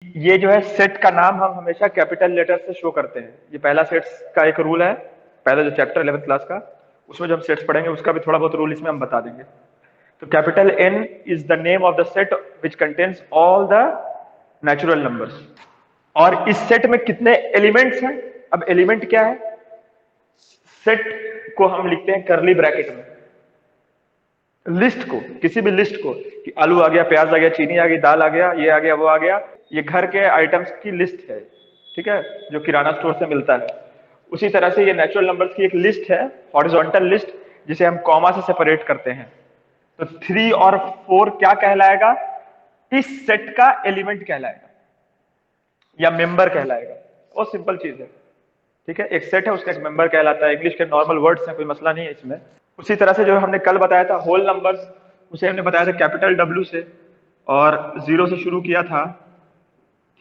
ये जो है सेट का नाम हम हमेशा कैपिटल लेटर से शो करते हैं। ये पहला सेट्स का एक रूल है, पहला जो चैप्टर 11th क्लास का, उसमें जो हम सेट्स पढ़ेंगे उसका भी थोड़ा बहुत रूल इसमें हम बता देंगे। तो capital N is the name of the set which contains all the natural numbers. और इस सेट में कितने एलिमेंट्स हैं? अब एलिमेंट क्या है? सेट को हम लिखते हैं करली ब्रैकेट में। लिस्ट को, किसी भी लिस्ट को, कि आलू आ गया, प्याज आ गया, चीनी आ गई, दाल आ गया, ये आ गया, वो आ गया, ये घर के आइटम्स की लिस्ट है, ठीक है, जो किराना स्टोर से मिलता है। उसी तरह से ये नेचुरल नंबर्स की एक लिस्ट है, हॉरिजॉन्टल लिस्ट, जिसे हम कॉमा से सेपरेट करते हैं। तो 3 और 4 क्या कहलाएगा? इस सेट का एलिमेंट कहलाएगा या मेंबर कहलाएगा। बहुत सिंपल चीज है, ठीक है। एक सेट है, उसका एक मेंबर कहलाता है। इंग्लिश के नॉर्मल वर्ड्स हैं, कोई मसला नहीं है इसमें। उसी तरह से जो हमने कल बताया था होल नंबर्स, उसे हमने बताया था कैपिटल डब्ल्यू से, और 0 से शुरू किया था,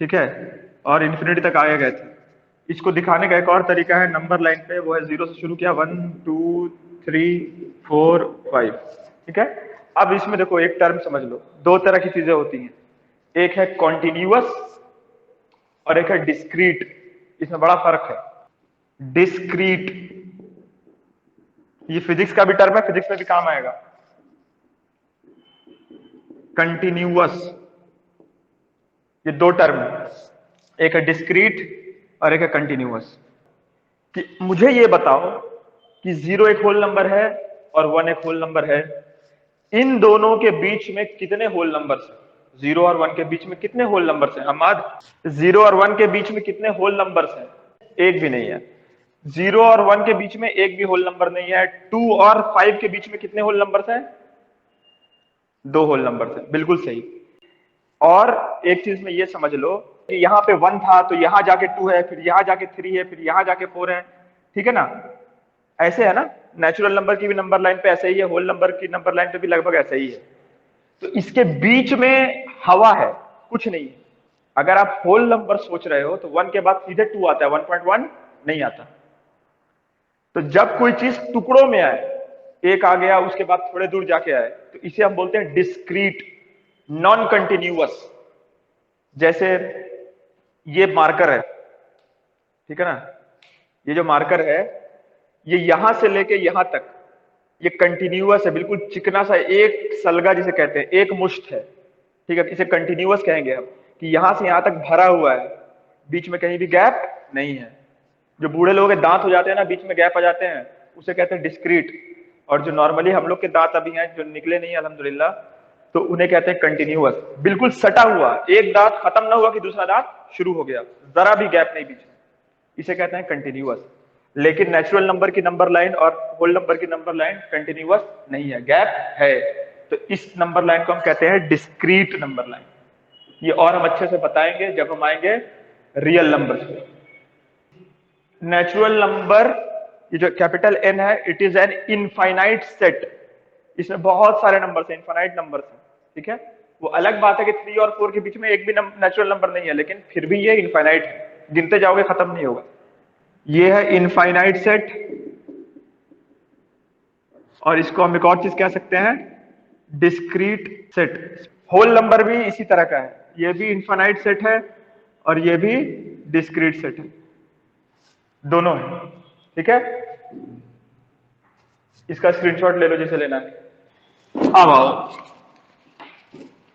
ठीक है, और इन्फिनिटी तक आए गए थे। इसको दिखाने का एक और तरीका है नंबर लाइन पे, वो है 0 से शुरू किया, 1 2 3 4 5, ठीक है। अब इसमें देखो एक टर्म समझ लो, दो तरह की चीजें होती हैं, एक है कॉन्टिन्यूअस और एक है डिस्क्रीट। इसमें बड़ा फर्क है। डिस्क्रीट, ये फिजिक्स का भी टर्म है, फिजिक्स में भी काम आएगा। कंटिन्यूअस, ये दो टर्म है, एक है डिस्क्रीट और एक है कंटिन्यूअस। कि मुझे ये बताओ कि 0 एक होल नंबर है और 1 एक होल नंबर है, इन दोनों के बीच में कितने होल नंबर्स हैं? 0 और 1 के बीच में कितने होल नंबर्स हैं हमाद? 0 और 1 के बीच में कितने होल नंबर्स हैं? एक भी नहीं है। 0 और 1 के बीच में एक भी होल नंबर नहीं है। 2 और 5 के बीच में कितने होल नंबर्स हैं? दो होल नंबर्स हैं, बिल्कुल सही। और एक चीज में ये समझ लो कि यहाँ पे 1 था तो यहां जाके 2 है, फिर यहां जाके 3 है, फिर यहां जाके 4 है, ठीक है ना। ऐसे है ना, नेचुरल नंबर की भी नंबर लाइन पे ऐसे ही है, होल नंबर की नंबर लाइन पे भी लगभग ऐसे ही है। तो इसके बीच में हवा है, कुछ नहीं है। अगर आप होल नंबर सोच रहे हो तो 1 के बाद सीधे 2 आता है, 1.1 नहीं आता। तो जब कोई चीज टुकड़ों में आए, एक आ गया उसके बाद थोड़े दूर जाके आए, तो इसे हम बोलते हैं डिस्क्रीट, नॉन कंटिन्यूअस। जैसे ये मार्कर है, ठीक है ना, ये जो मार्कर है, ये यहां से लेके यहां तक ये कंटिन्यूअस है, बिल्कुल चिकना सा एक सलगा जिसे कहते हैं, एक मुश्त है, ठीक है। इसे कंटिन्यूअस कहेंगे हम, कि यहां से यहां तक भरा हुआ है, बीच में कहीं भी गैप नहीं है। जो बूढ़े लोगों के दांत हो जाते हैं ना, बीच में गैप आ जाते हैं, उसे कहते हैं डिस्क्रीट। और जो नॉर्मली हम लोग के दांत अभी हैं, जो निकले नहीं अल्हम्दुलिल्लाह, तो उन्हें कहते हैं कंटिन्यूअस, बिल्कुल सटा हुआ, एक दांत खत्म ना हुआ कि दूसरा दांत शुरू हो गया, जरा भी गैप नहीं बीच में, इसे कहते हैं कंटिन्यूअस। लेकिन नेचुरल नंबर की नंबर लाइन और होल नंबर की नंबर लाइन कंटिन्यूअस नहीं है, गैप है। तो इस नंबर लाइन को हम कहते हैं डिस्क्रीट नंबर लाइन। ये और हम अच्छे से बताएंगे जब हम आएंगे रियल नंबर पे। नेचुरल नंबर, ये जो कैपिटल एन है, it is an infinite set. इसमें बहुत सारे नंबर हैं, इनफाइनाइट नंबर हैं, ठीक है। वो अलग बात है कि 3 और 4 के बीच में एक भी नेचुरल नंबर नहीं है, लेकिन फिर भी ये इनफाइनाइट है, गिनते जाओगे खत्म नहीं होगा। ये है इनफाइनाइट सेट, और इसको हम एक और चीज कह सकते हैं, डिस्क्रीट सेट। होल नंबर भी इसी तरह का है, ये भी इनफाइनाइट सेट है और ये भी डिस्क्रीट सेट है, दोनों है, ठीक है। इसका स्क्रीनशॉट ले लो जिसे लेना है। अब आओ,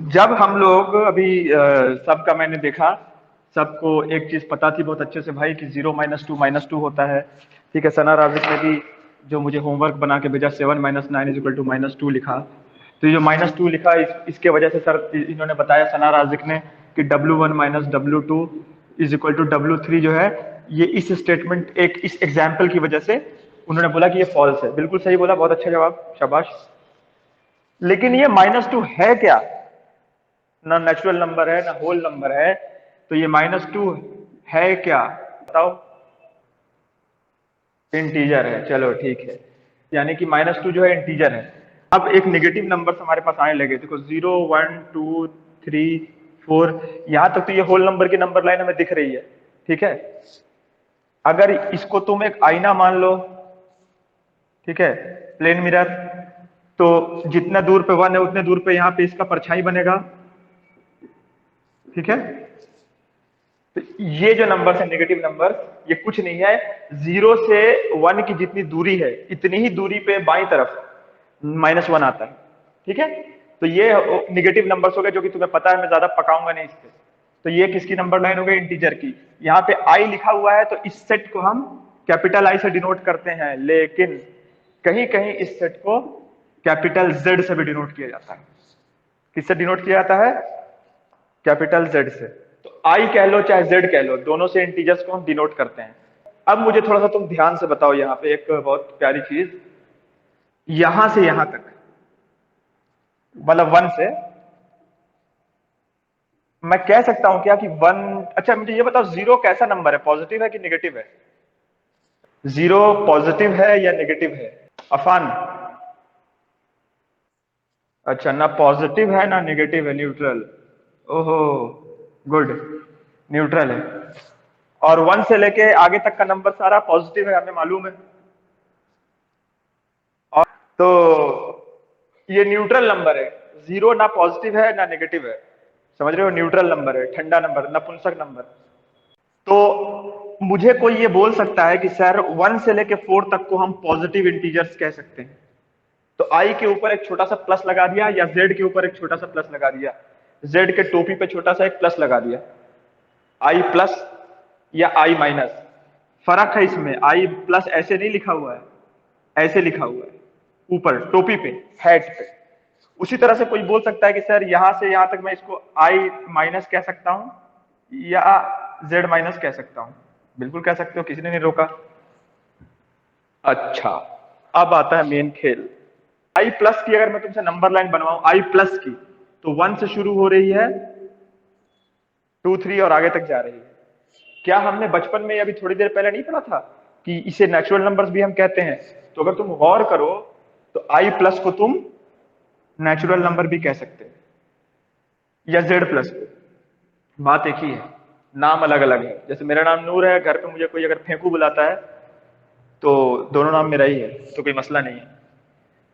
जब हम लोग अभी सबका मैंने देखा, सबको एक चीज पता थी बहुत अच्छे से भाई कि 0 - 2 होता है, ठीक है। सना राजिक ने भी जो मुझे होमवर्क बना के भेजा, 7 - 9 = -2 लिखा। तो ये जो -2 लिखा, इसके वजह से सर इन्होंने बताया, सना राजिक ने, कि W1 - W2 = W3 जो है, ये इस स्टेटमेंट, एक इस एग्जाम्पल की वजह से उन्होंने बोला कि ये फॉल्स है। बिल्कुल सही बोला, बहुत अच्छा जवाब, शाबाश। लेकिन ये -2 है क्या? ना नेचुरल नंबर है ना होल नंबर है, तो ये -2 है क्या? बताओ। इंटीजर है, चलो ठीक है। यानी कि -2 जो है इंटीजर है। अब एक नेगेटिव नंबर हमारे पास आने लगे, देखो 0 1 2 3 4, यहां तक तो ये होल नंबर की नंबर लाइन हमें दिख रही है, ठीक है। अगर इसको तुम एक आईना मान लो, ठीक है, प्लेन मिरर, तो जितना दूर पे 1 है उतने दूर पे यहाँ पे इसका परछाई बनेगा, ठीक है। तो ये जो नंबर है नेगेटिव नंबर, ये कुछ नहीं है, 0 से 1 की जितनी दूरी है इतनी ही दूरी पे बाईं तरफ -1 आता है। ठीक है, तो ये निगेटिव नंबर्स हो गए, जो कि तुम्हें पता है, मैं ज्यादा पकाऊंगा नहीं इस पे। तो ये किसकी नंबर लाइन हो गई? इंटीजर की। यहाँ पे आई लिखा हुआ है, तो इस सेट को हम कैपिटल आई से डिनोट करते हैं, लेकिन कहीं कहीं इस सेट को कैपिटल जेड से भी डिनोट किया जाता है। किससे डिनोट किया जाता है? कैपिटल जेड से। तो आई कह लो चाहे जेड कह लो, दोनों से इंटीजर्स को हम डिनोट करते हैं। अब मुझे थोड़ा सा तुम ध्यान से बताओ, यहाँ पे एक बहुत प्यारी चीज, यहां से यहां तक, मतलब 1 से मैं कह सकता हूं क्या कि 1, अच्छा मुझे ये बताओ, 0 कैसा नंबर है, पॉजिटिव है कि नेगेटिव है? 0 पॉजिटिव है या नेगेटिव है? अफान? अच्छा, ना पॉजिटिव है ना नेगेटिव है, न्यूट्रल। ओहो, गुड, न्यूट्रल है। और 1 से लेके आगे तक का नंबर सारा पॉजिटिव है, हमें मालूम है। और तो ये न्यूट्रल नंबर है, 0 ना पॉजिटिव है ना नेगेटिव है, समझ रहे हो? न्यूट्रल नंबर है, ठंडा नंबर, नपुंसक नंबर। तो मुझे कोई ये बोल सकता है कि सर 1 से लेके 4 तक को हम पॉजिटिव इंटीजर्स कह सकते हैं, तो आई के ऊपर एक छोटा सा प्लस लगा दिया, या जेड के ऊपर एक छोटा सा प्लस लगा दिया, जेड के टोपी पे छोटा सा एक प्लस लगा दिया, आई प्लस या आई माइनस, फर्क है इसमें। आई प्लस ऐसे नहीं लिखा हुआ है, ऐसे लिखा हुआ है ऊपर टोपी पे, हैट पे। उसी तरह से कोई बोल सकता है कि सर यहां से यहां तक मैं इसको आई माइनस कह सकता हूं या जेड माइनस कह सकता हूं। बिल्कुल कह सकते हो, किसी ने नहीं रोका। अच्छा, अब आता है मेन खेल। आई प्लस की अगर मैं तुमसे नंबर लाइन बनवाऊं, आई प्लस की, तो 1 से शुरू हो रही है, 2 3 और आगे तक जा रही है। क्या हमने बचपन में अभी थोड़ी देर पहले नहीं पढ़ा था कि इसे नेचुरल नंबर्स भी हम कहते हैं? तो अगर तुम गौर करो, तो आई प्लस को तुम नेचुरल नंबर भी कह सकते हैं, या जेड प्लस को, बात एक ही है, नाम अलग अलग है। जैसे मेरा नाम नूर है, घर पे मुझे कोई अगर फेंकू बुलाता है तो दोनों नाम मेरा ही है, तो कोई मसला नहीं है।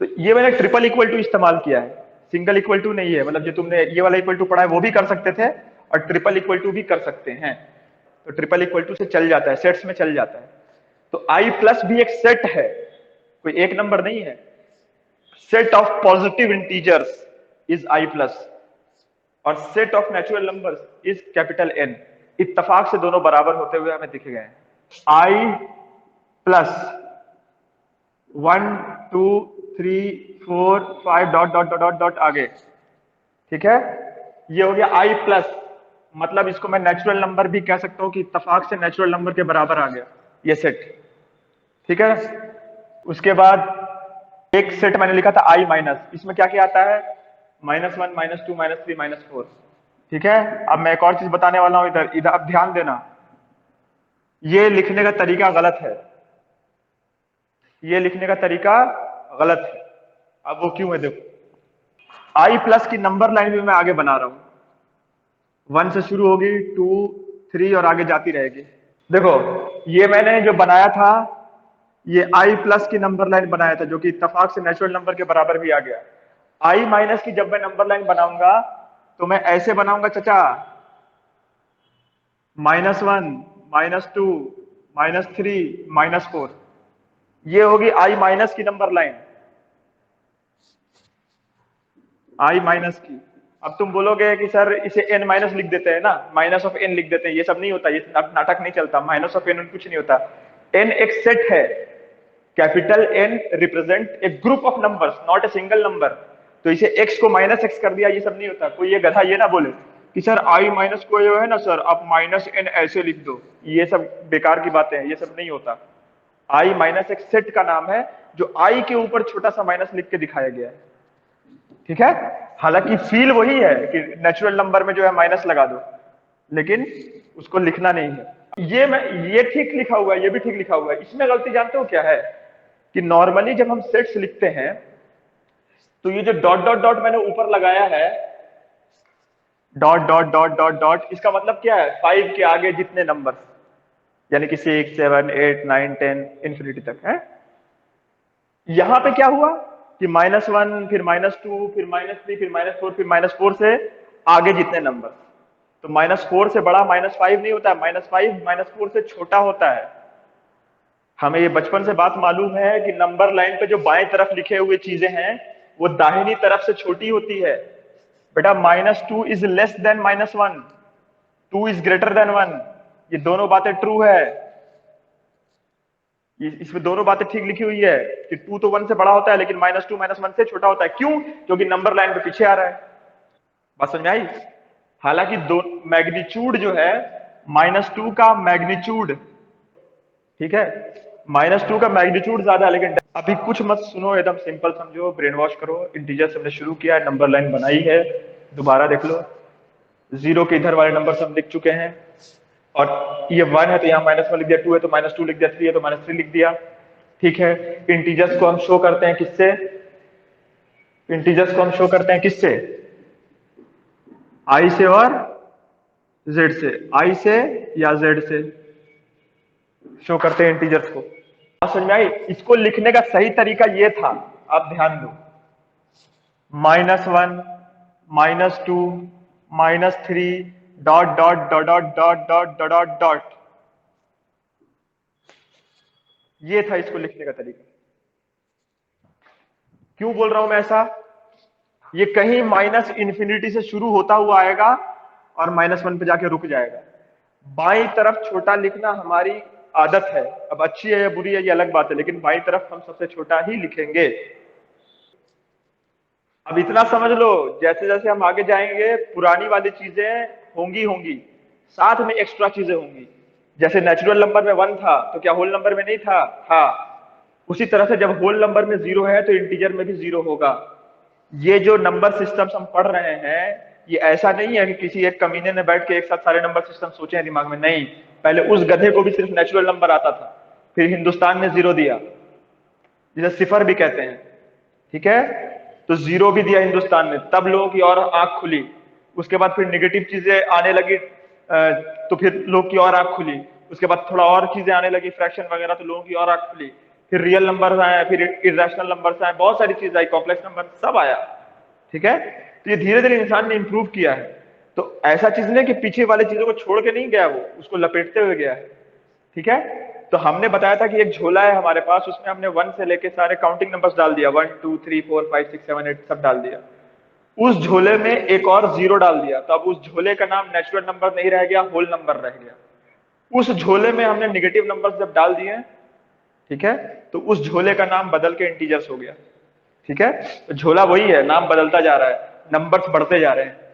तो ये मैंने ट्रिपल इक्वल टू इस्तेमाल किया है, सिंगल इक्वल टू नहीं है। मतलब जो तुमने ये वाला इक्वल टू पढ़ा है वो भी कर सकते थे, और ट्रिपल इक्वल टू भी कर सकते हैं। तो ट्रिपल इक्वल टू से चल जाता है, सेट्स में चल जाता है। तो आई प्लस भी एक सेट है, कोई एक नंबर नहीं है। Set of positive integers is I plus, और set of natural numbers is capital N. इत्तेफाक से दोनों बराबर होते हुए हमें दिखे गए हैं। I plus 1 2 3 4 5 dot dot dot dot dot आगे, ठीक है? ये हो गया आई प्लस, मतलब इसको मैं नेचुरल नंबर भी कह सकता हूं कि इत्तेफाक से नेचुरल नंबर के बराबर आ गया ये सेट। ठीक है, उसके बाद एक सेट मैंने लिखा था आई माइनस, इसमें क्या क्या आता है? -1 -2 -3 -4। ठीक है, अब मैं एक और चीज बताने वाला हूं, इधर इधर अब ध्यान देना, ये लिखने का तरीका गलत है, ये लिखने का तरीका गलत है। अब वो क्यों है देखो, आई प्लस की नंबर लाइन भी मैं आगे बना रहा हूं, 1 से शुरू होगी, 2 3 और आगे जाती रहेगी। देखो, ये मैंने जो बनाया था, ये आई प्लस की नंबर लाइन बनाया था, जो कि इत्तेफाक से नेचुरल नंबर के बराबर भी आ गया। आई माइनस की जब मैं नंबर लाइन बनाऊंगा, तो मैं ऐसे बनाऊंगा चचा, -1 -2 -3 -4। ये होगी आई माइनस की नंबर लाइन, आई माइनस की। अब तुम बोलोगे कि सर इसे एन माइनस लिख देते हैं ना, माइनस ऑफ एन लिख देते हैं। ये सब नहीं होता, ये नाटक नहीं चलता, माइनस ऑफ एन कुछ नहीं होता। एन एक सेट है, capital N represent a group of numbers, not a single number. तो इसे एक्स को -x कर दिया, ये सब नहीं होता। कोई ये गधा ये ना बोले कि सर आई माइनस को जो है ना सर आप -n ऐसे लिख दो, ये सब बेकार की बातें हैं, ये सब नहीं होता। आई माइनस एक सेट का नाम है, जो आई के ऊपर छोटा सा माइनस लिख के दिखाया गया है। ठीक है, हालांकि फील वही है कि नेचुरल नंबर में जो है माइनस लगा दो, लेकिन उसको लिखना नहीं है। ये ठीक लिखा हुआ है, ये भी ठीक लिखा हुआ है। इसमें गलती जानते हो क्या है? कि नॉर्मली जब हम सेट्स लिखते हैं, तो ये जो डॉट डॉट डॉट मैंने ऊपर लगाया है, dot dot dot dot dot, इसका मतलब क्या है? 5 के आगे जितने नंबर, यानी कि 6 7 8 9 10 इंफिनिटी तक है। यहां पे क्या हुआ कि -1 फिर -2 फिर -3 फिर -4 फिर -4 से आगे जितने नंबर। तो -4 से बड़ा -5 नहीं होता है, -5 -4 से छोटा होता है। हमें ये बचपन से बात मालूम है कि नंबर लाइन पे जो बाएं तरफ लिखे हुए चीजें हैं वो दाहिनी तरफ से छोटी होती है। बेटा -2 is less than -1, 2 is greater than 1, ये दोनों बातें ट्रू है। इसमें दोनों बातें ठीक लिखी हुई है कि 2 तो 1 से बड़ा होता है लेकिन -2 -1 से छोटा होता है। क्यों? क्योंकि नंबर लाइन पे पीछे आ रहा है। बात समझ में आई? हालांकि दो मैग्नीट्यूड जो है, -2 का मैग्नीट्यूड, ठीक है, -2 का मैग्नीट्यूड ज्यादा है, लेकिन अभी कुछ मत सुनो, एकदम सिंपल समझो, ब्रेन वॉश करो। इंटीजर से हमने शुरू किया है, नंबर लाइन बनाई है, दोबारा देख लो। जीरो के इधर वाले नंबर सब लिख चुके हैं, और ये 1 है तो यहाँ -1 लिख दिया, 2 है तो -2 लिख दिया, 3 है तो -3 लिख दिया। ठीक है, इंटीजर्स को हम शो करते हैं किससे? इंटीजर्स को हम शो करते हैं किससे? आई से और जेड से। आई से या जेड से शो करते हैं इंटीजर्स को। आप समझ में आई? इसको लिखने का सही तरीका ये था, आप ध्यान दो, -1 -2 -3 dot dot dot dot dot dot dot dot dot, ये था इसको लिखने का तरीका। क्यों बोल रहा हूं मैं ऐसा? ये कहीं -∞ से शुरू होता हुआ आएगा और -1 पे जाके रुक जाएगा। बाईं तरफ छोटा लिखना हमारी आदत है, अब अच्छी है या बुरी है ये अलग बात है, लेकिन बाईं तरफ हम सबसे छोटा ही लिखेंगे। अब इतना समझ लो, जैसे जैसे हम आगे जाएंगे पुरानी वाली चीजें होंगी होंगी, साथ में एक्स्ट्रा चीजें होंगी। जैसे नेचुरल नंबर में 1 था तो क्या होल नंबर में नहीं था? था। उसी तरह से जब होल नंबर में 0 है तो इंटीजर में भी 0 होगा। ये जो नंबर सिस्टम्स हम पढ़ रहे हैं, ये ऐसा नहीं है कि किसी एक कमीने ने बैठ के एक साथ सारे नंबर सिस्टम सोचे हैं दिमाग में, नहीं। पहले उस गधे को भी सिर्फ नेचुरल नंबर आता था, फिर हिंदुस्तान ने 0 दिया, जिसे सिफर भी कहते हैं। ठीक है, तो 0 भी दिया हिंदुस्तान ने, तब लोगों की और आंख खुली। उसके बाद फिर निगेटिव चीजें आने लगी, तो फिर लोग की और आंख खुली। उसके बाद थोड़ा और चीजें आने लगी, फ्रैक्शन वगैरह, तो लोगों की और आंख खुली। फिर रियल नंबर आए, फिर इरेशनल नंबर आए, बहुत सारी चीज आई, कॉम्प्लेक्स नंबर सब आया। ठीक है, तो ये धीरे धीरे इंसान ने इंप्रूव किया है। तो ऐसा चीज नहीं कि पीछे वाली चीजों को छोड़ के नहीं गया, वो उसको लपेटते हुए गया है। ठीक है, तो हमने बताया था कि एक झोला है हमारे पास, उसमें हमने 1 से लेके सारे काउंटिंग नंबर्स डाल दिया, 1 2 3 4 5 6 7 8 सब डाल दिया। उस झोले में एक और 0 डाल दिया, तो अब उस झोले का नाम नेचुरल नंबर नहीं रह गया, होल नंबर रह गया। उस झोले में हमने निगेटिव नंबर्स जब डाल दिए, ठीक है, तो उस झोले का नाम बदल के इंटीजर्स हो गया। ठीक है, तो झोला वही है, नाम बदलता जा रहा है, नंबर्स बढ़ते जा रहे हैं।